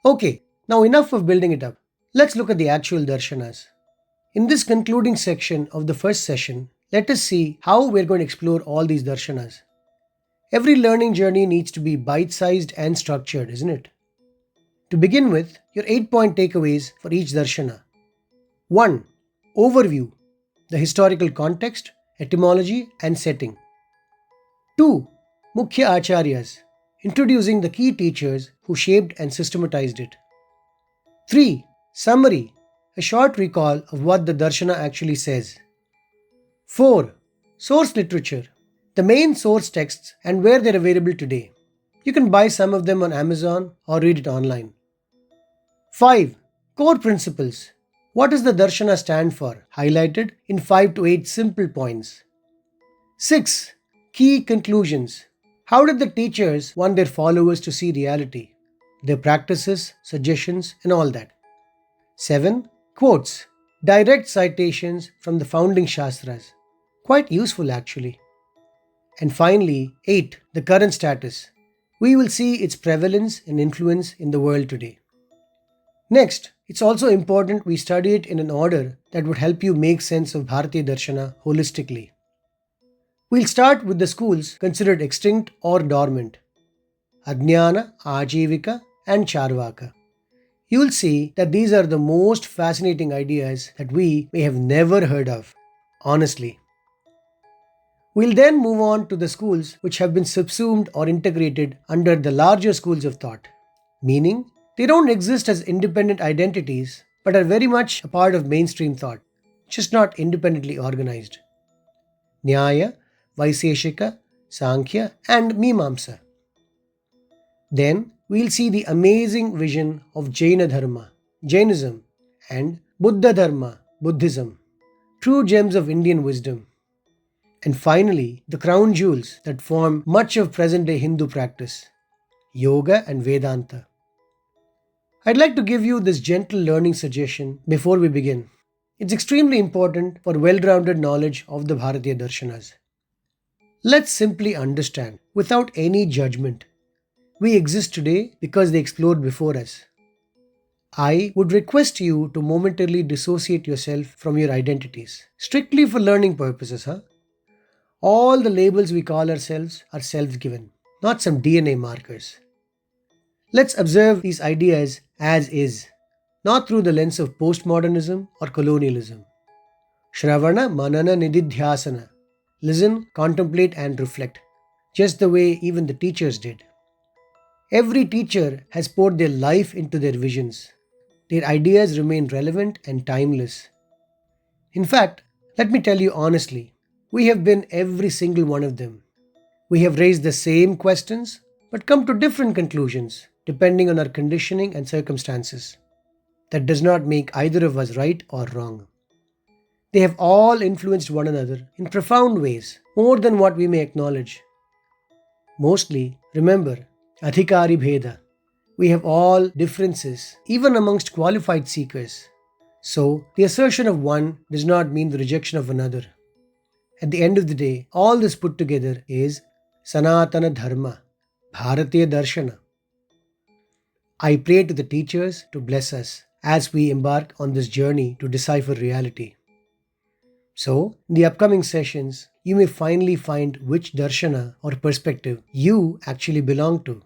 Okay, now enough of building it up. Let's look at the actual darshanas. In this concluding section of the first session, let us see how we're going to explore all these darshanas. Every learning journey needs to be bite-sized and structured, isn't it? To begin with, your 8-point takeaways for each darshana. 1. Overview: the historical context, etymology, and setting. 2. Mukhya Acharyas: introducing the key teachers who shaped and systematized it. 3. Summary: a short recall of what the darshana actually says. 4. Source literature: the main source texts and where they're available today. You can buy some of them on Amazon or read it online. 5. Core principles: what does the darshana stand for, highlighted in 5 to 8 simple points. 6. Key conclusions: how did the teachers want their followers to see reality, their practices, suggestions, and all that. 7. Quotes: direct citations from the founding Shastras. Quite useful actually. And finally, 8. The current status. We will see its prevalence and influence in the world today. Next, it's also important we study it in an order that would help you make sense of Bharatiya Darshana holistically. We'll start with the schools considered extinct or dormant: Ajnana, Ajivika, and Charvaka. You will see that these are the most fascinating ideas that we may have never heard of, honestly. We'll then move on to the schools which have been subsumed or integrated under the larger schools of thought, meaning they don't exist as independent identities but are very much a part of mainstream thought, just not independently organized. Nyaya, Vaiseshika, Sankhya, and Mimamsa. Then we'll see the amazing vision of Jaina Dharma, Jainism, and Buddha Dharma, Buddhism, true gems of Indian wisdom. And finally, the crown jewels that form much of present-day Hindu practice: Yoga and Vedanta. I'd like to give you this gentle learning suggestion before we begin. It's extremely important for well-rounded knowledge of the Bharatiya Darshanas. Let's simply understand, without any judgment. We exist today because they explored before us. I would request you to momentarily dissociate yourself from your identities, strictly for learning purposes, All the labels we call ourselves are self-given, not some DNA markers. Let's observe these ideas as is, not through the lens of postmodernism or colonialism. Shravana Manana Nididhyasana. Listen, contemplate, and reflect, just the way even the teachers did. Every teacher has poured their life into their visions. Their ideas remain relevant and timeless. In fact, let me tell you honestly, we have been every single one of them. We have raised the same questions, but come to different conclusions, depending on our conditioning and circumstances. That does not make either of us right or wrong. They have all influenced one another in profound ways, more than what we may acknowledge. Mostly, remember, Adhikari Bheda. We have all differences, even amongst qualified seekers. So, the assertion of one does not mean the rejection of another. At the end of the day, all this put together is Sanatana Dharma, Bharatiya Darshana. I pray to the teachers to bless us as we embark on this journey to decipher reality. So, in the upcoming sessions, you may finally find which darshana or perspective you actually belong to.